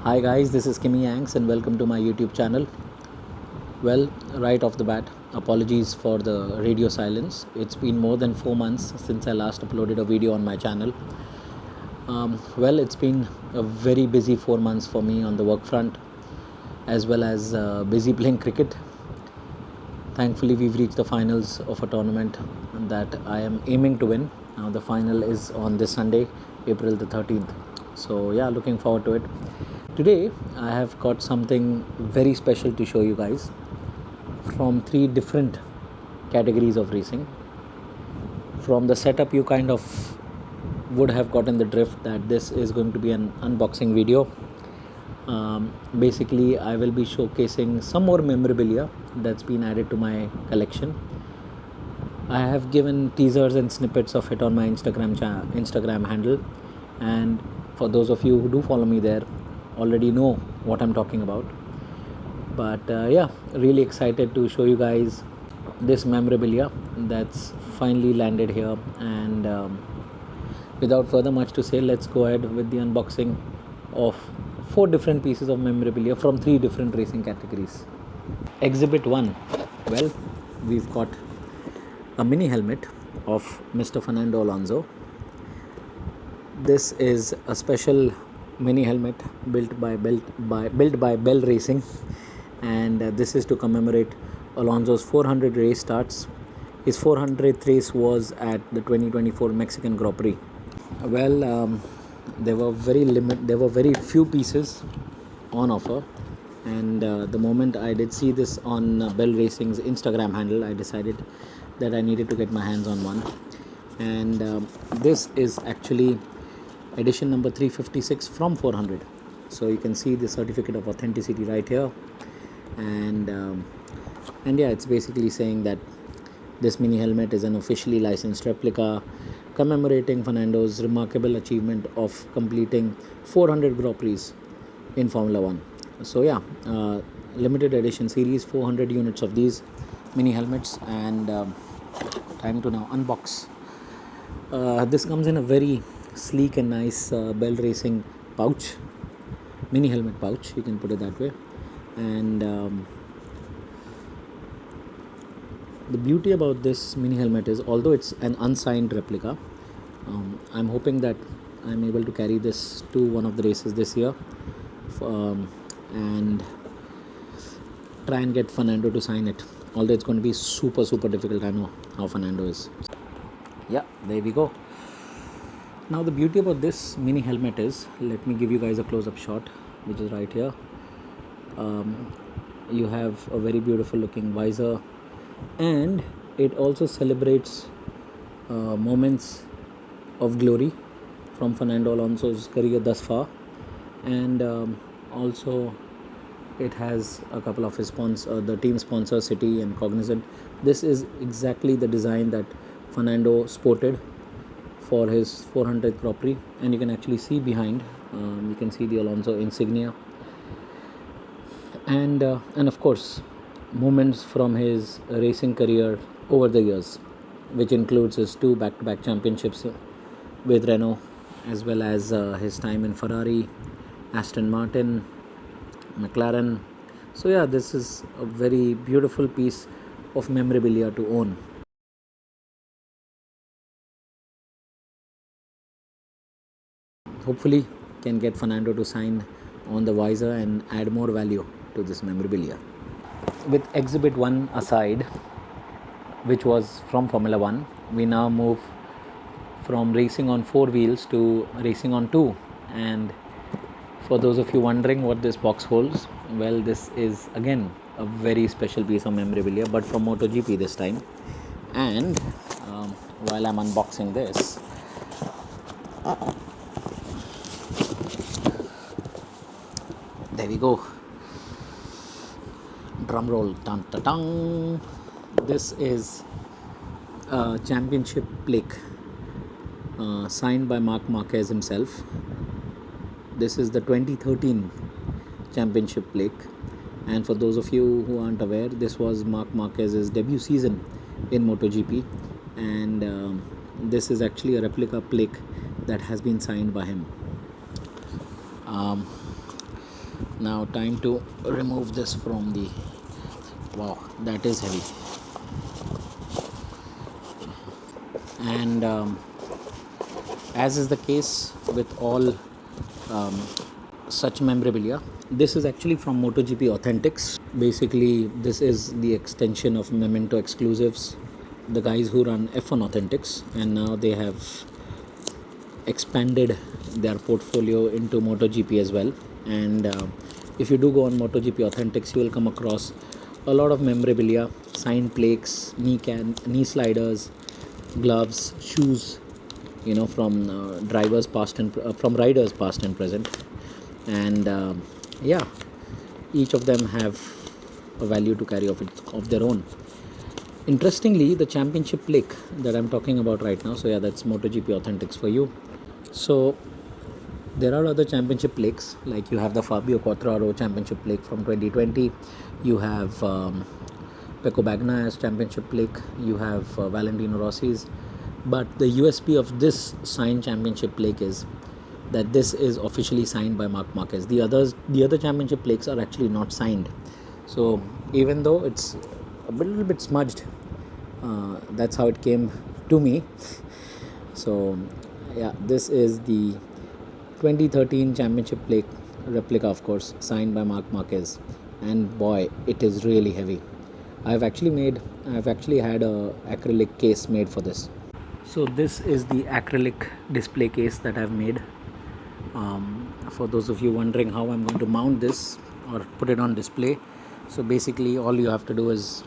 Hi guys, this is Kimmy Yanks and welcome to my YouTube channel. Well, right off the bat, apologies for the radio silence. It's been more than 4 months since I last uploaded a video on my channel. It's been a very busy 4 months for me on the work front as well as busy playing cricket. Thankfully, we've reached the finals of a tournament that I am aiming to win. Now, the final is on this Sunday, April the 13th. So, yeah, looking forward to it. Today, I have got something very special to show you guys from three different categories of racing. From the setup, you kind of would have gotten the drift that this is going to be an unboxing video. Basically, I will be showcasing some more memorabilia that's been added to my collection. I have given teasers and snippets of it on my Instagram handle, and for those of you who do follow me there, already know what I'm talking about. But really excited to show you guys this memorabilia that's finally landed here. And without further much to say, let's go ahead with the unboxing of 4 different pieces of memorabilia from 3 different racing categories. Exhibit 1. Well, we've got a mini helmet of Mr. Fernando Alonso. This is a special mini helmet built by Bell Racing, and this is to commemorate Alonso's 400 race starts. His 400th race was at the 2024 Mexican Grand Prix. There were very few pieces on offer, and the moment I did see this on Bell Racing's Instagram handle, I decided that I needed to get my hands on one. And this is actually edition number 356 from 400. So you can see the certificate of authenticity right here, and it's basically saying that this mini helmet is an officially licensed replica commemorating Fernando's remarkable achievement of completing 400 Grand Prix in Formula 1. So limited edition series, 400 units of these mini helmets, and time to now unbox. This comes in a very sleek and nice Bell Racing pouch, mini helmet pouch, you can put it that way. And the beauty about this mini helmet is, although it's an unsigned replica, I'm hoping that I'm able to carry this to one of the races this year, and try and get Fernando to sign it, although it's going to be super difficult. I know how Fernando is. Yeah, there we go. Now the beauty about this mini helmet is, let me give you guys a close-up shot, which is right here. You have a very beautiful looking visor, and it also celebrates moments of glory from Fernando Alonso's career thus far. And also it has a couple of his sponsors, the team sponsor City and Cognizant. This is exactly the design that Fernando sported for his 400th Grand Prix, and you can actually see behind, you can see the Alonso insignia, and of course moments from his racing career over the years, which includes his 2 back-to-back championships with Renault, as well as his time in Ferrari, Aston Martin, McLaren. So this is a very beautiful piece of memorabilia to own. Hopefully can get Fernando to sign on the visor and add more value to this memorabilia. With exhibit 1 aside, which was from Formula 1, we now move from racing on 4 wheels to racing on 2. And for those of you wondering what this box holds, well, this is again a very special piece of memorabilia, but from MotoGP this time. And while I'm unboxing this, there we go. Drum roll. Dun, dun, dun. This is a championship plaque signed by Marquez himself. This is the 2013 championship plaque, and for those of you who aren't aware, this was Marquez's debut season in MotoGP, and this is actually a replica plaque that has been signed by him. Now time to remove this from the, wow, that is heavy. And as is the case with all such memorabilia, this is actually from MotoGP Authentics. Basically, this is the extension of Memento Exclusives, the guys who run F1 Authentics, and now they have expanded their portfolio into MotoGP as well. And if you do go on MotoGP Authentics, you will come across a lot of memorabilia, signed plaques, knee sliders, gloves, shoes, from drivers past and from riders past and present. And yeah, each of them have a value to carry of their own. Interestingly, the championship plaque that I'm talking about right now, so yeah, that's MotoGP Authentics for you. So there are other championship plaques, like you have the Fabio Quartararo championship plaque from 2020, you have Pecco Bagnaiy's championship plaque, you have Valentino Rossi's. But the USP of this signed championship plaque is that this is officially signed by Marc Marquez. The other championship plaques are actually not signed. So even though it's a little bit smudged, that's how it came to me. So yeah, this is the 2013 championship plaque replica, of course, signed by Marc Marquez, and boy, it is really heavy. I've actually had a acrylic case made for this. So this is the acrylic display case that I've made. For those of you wondering how I'm going to mount this or put it on display, so basically all you have to do is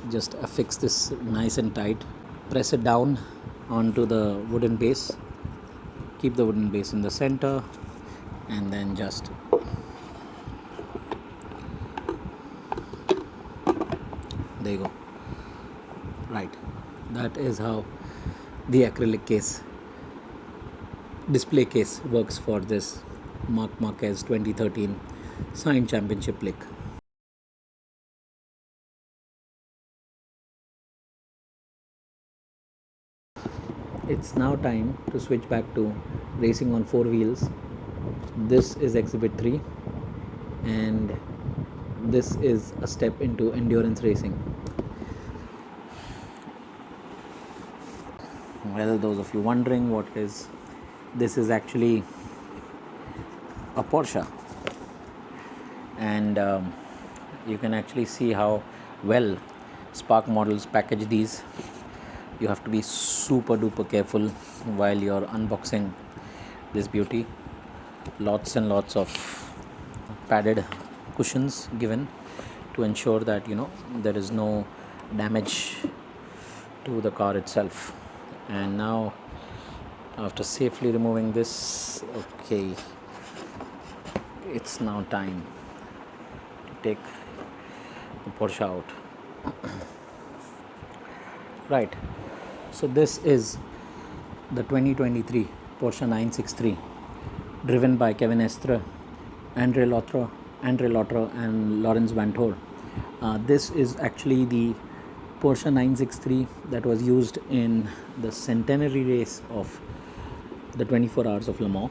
just affix this nice and tight, press it down onto the wooden base, keep the wooden base in the center, and then just there you go. Right, that is how the acrylic case display case works for this Marc Marquez 2013 signed championship plaque. It's now time to switch back to racing on four wheels. This is exhibit 3, and this is a step into endurance racing. Well, those of you wondering what is this, is actually a Porsche, and you can actually see how well Spark Models package these. You have to be super duper careful while you're unboxing this beauty. Lots and lots of padded cushions given to ensure that there is no damage to the car itself. And now, after safely removing this, okay, it's now time to take the Porsche out. Right, so this is the 2023 Porsche 963, driven by Kevin Estre, Andre Lotro, and Lawrence Vanthoor. This is actually the Porsche 963 that was used in the Centenary race of the 24 Hours of Le Mans,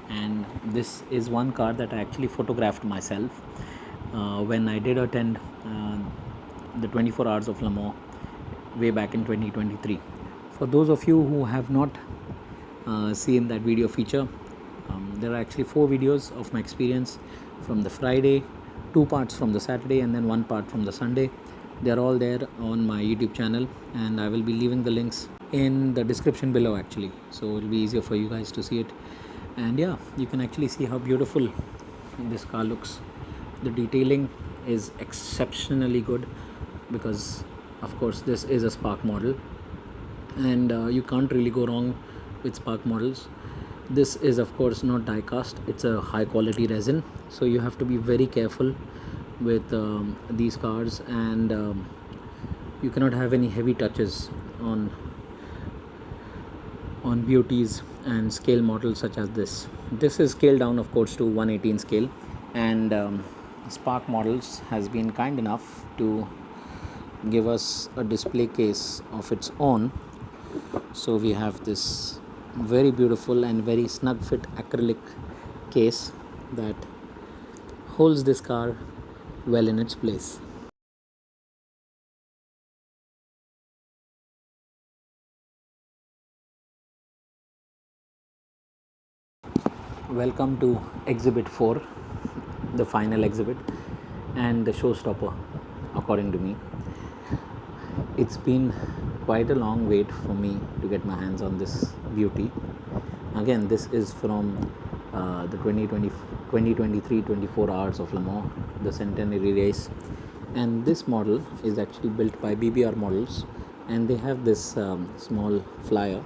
and this is one car that I actually photographed myself when I did attend the 24 Hours of Le Mans way back in 2023. For those of you who have not seen that video feature, there are actually 4 videos of my experience from the Friday, 2 parts from the Saturday, and then 1 part from the Sunday. They are all there on my YouTube channel, and I will be leaving the links in the description below actually, so it will be easier for you guys to see it. And yeah, you can actually see how beautiful this car looks. The detailing is exceptionally good because of course this is a Spark model, and you can't really go wrong with Spark models. This is of course not die cast, it's a high quality resin, so you have to be very careful with these cars, and you cannot have any heavy touches on beauties and scale models such as this. This is scaled down of course to 118 scale, and Spark Models has been kind enough to give us a display case of its own. So we have this very beautiful and very snug fit acrylic case that holds this car well in its place. Welcome to Exhibit 4, the final exhibit and the showstopper, according to me. It's been quite a long wait for me to get my hands on this beauty. Again, this is from the 2023 24 hours of Le Mans, the Centenary race, and this model is actually built by BBR Models, and they have this small flyer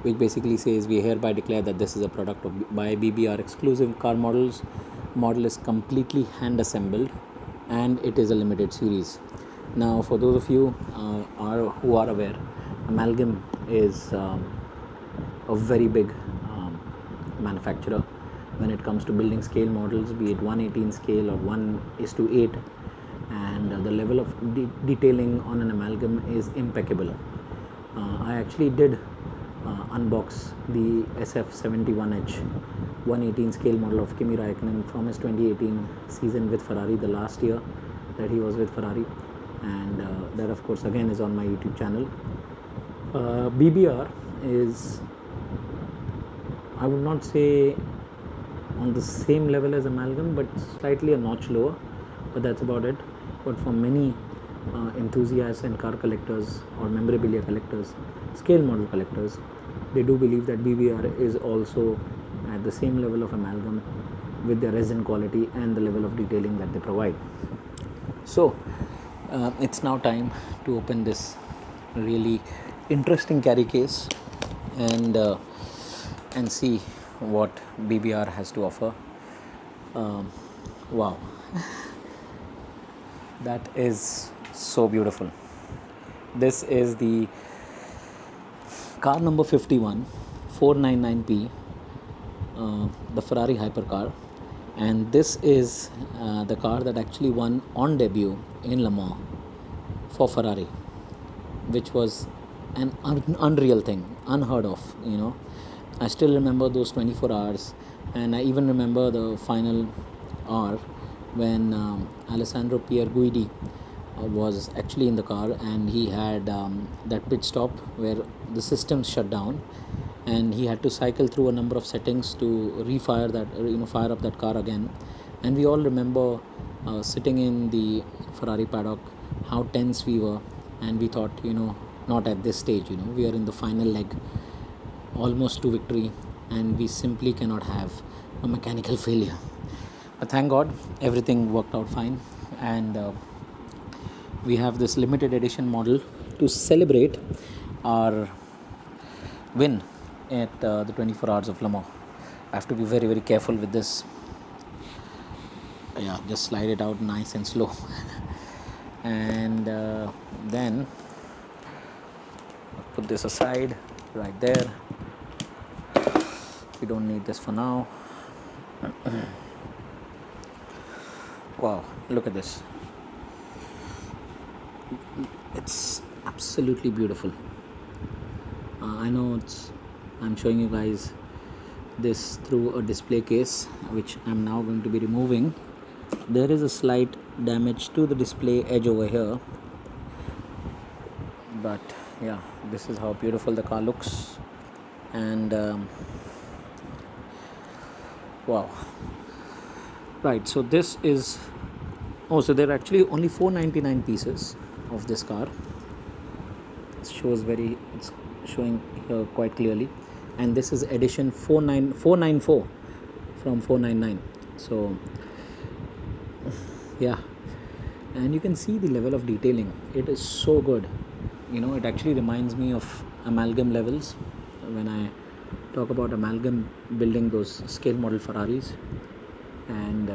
which basically says, we hereby declare that this is a product by BBR exclusive car models. Model is completely hand assembled and it is a limited series. Now, for those of you who are aware, Amalgam is a very big manufacturer when it comes to building scale models, be it 118 scale or 1:8, and the level of detailing on an Amalgam is impeccable. I actually did unbox the SF71H 118 scale model of Kimi Raikkonen from his 2018 season with Ferrari, the last year that he was with Ferrari, and that of course again is on my YouTube channel. BBR is, I would not say on the same level as Amalgam, but slightly a notch lower, but that's about it. But for many enthusiasts and car collectors or memorabilia collectors, scale model collectors, they do believe that BBR is also at the same level of Amalgam with their resin quality and the level of detailing that they provide. So it's now time to open this really interesting carry case and see what BBR has to offer. Wow, that is so beautiful. This is the car number 51 499P, the Ferrari hypercar, and this is the car that actually won on debut in Le Mans for Ferrari, which was an unreal thing, unheard of. I still remember those 24 hours, and I even remember the final hour when Alessandro Pierguidi was actually in the car, and he had that pit stop where the systems shut down, and he had to cycle through a number of settings to refire that, fire up that car again. And we all remember sitting in the Ferrari paddock, how tense we were, and we thought, not at this stage, we are in the final leg, almost to victory, and we simply cannot have a mechanical failure. But thank God, everything worked out fine, and we have this limited edition model to celebrate our win at the 24 hours of Le Mans. I have to be very, very careful with this. Yeah, just slide it out nice and slow. And then put this aside right there. We don't need this for now. Wow, look at this. It's absolutely beautiful. I know I'm showing you guys this through a display case, which I'm now going to be removing. There is a slight damage to the display edge over here, but yeah, this is how beautiful the car looks. And wow, right, so this is, so there are actually only 499 pieces of this car. It's showing here quite clearly, and this is edition 494 from 499. So yeah, and you can see the level of detailing. It is so good. It actually reminds me of Amalgam levels when I talk about Amalgam building those scale model Ferraris. And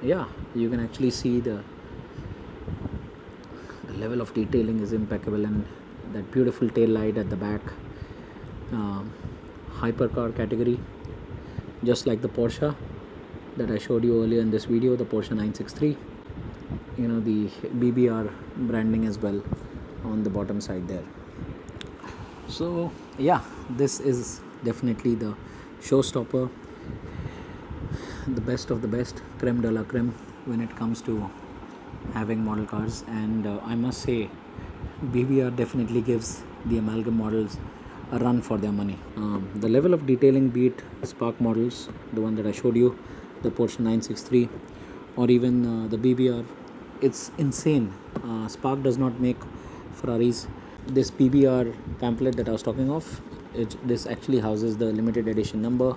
yeah, you can actually see the level of detailing is impeccable, and that beautiful tail light at the back, hypercar category, just like the Porsche that I showed you earlier in this video, the Porsche 963. The BBR branding as well on the bottom side there. So yeah, this is definitely the showstopper. the best of the best, creme de la creme when it comes to having model cars, and I must say BBR definitely gives the amalgam models a run for their money. The level of detailing, be it Spark models, the one that I showed you, the Porsche 963, or even the BBR, it's insane. Spark does not make Ferraris. This PBR pamphlet that I was talking of, this actually houses the limited edition number,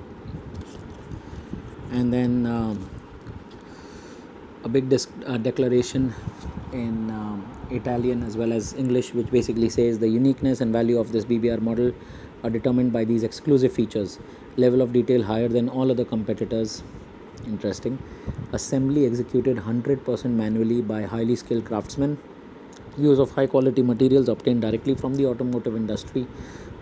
and then a big declaration in Italian as well as English, which basically says the uniqueness and value of this BBR model are determined by these exclusive features. Level of detail higher than all other competitors. Interesting. Assembly executed 100% manually by highly skilled craftsmen. Use of high quality materials obtained directly from the automotive industry.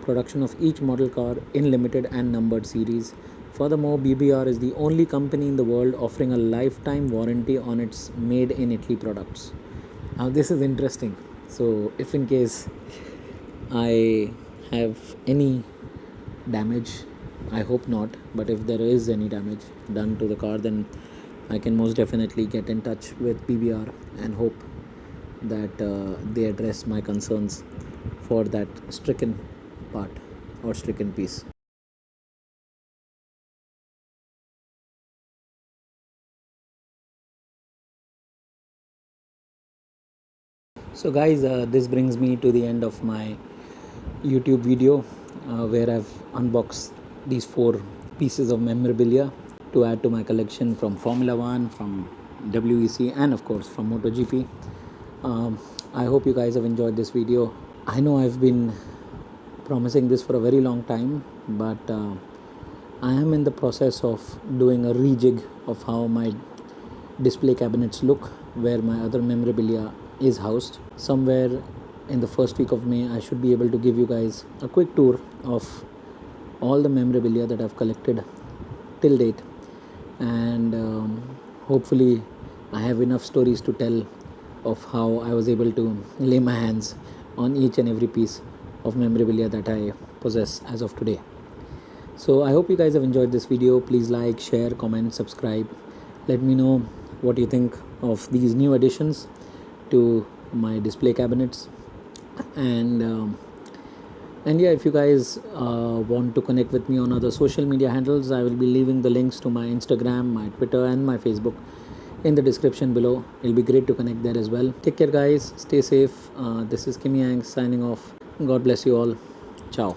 Production of each model car in limited and numbered series. Furthermore, BBR is the only company in the world offering a lifetime warranty on its made in Italy products. Now, this is interesting. So, if in case I have any damage, I hope not, but if there is any damage done to the car, then I can most definitely get in touch with BBR and hope that they address my concerns for that stricken part or stricken piece. So guys, this brings me to the end of my YouTube video where I've unboxed these 4 pieces of memorabilia to add to my collection from Formula 1, from WEC, and of course from MotoGP. I hope you guys have enjoyed this video. I know I've been promising this for a very long time, but I am in the process of doing a rejig of how my display cabinets look, where my other memorabilia is housed. Somewhere in the first week of May, I should be able to give you guys a quick tour of all the memorabilia that I've collected till date, and hopefully I have enough stories to tell of how I was able to lay my hands on each and every piece of memorabilia that I possess as of today. So I hope you guys have enjoyed this video. Please like, share, comment, subscribe. Let me know what you think of these new additions to my display cabinets, and yeah, if you guys want to connect with me on other social media handles, I will be leaving the links to my Instagram, my Twitter, and my Facebook in the description below. It'll be great to connect there as well. Take care guys, stay safe. This is Kim Yang signing off. God bless you all. Ciao.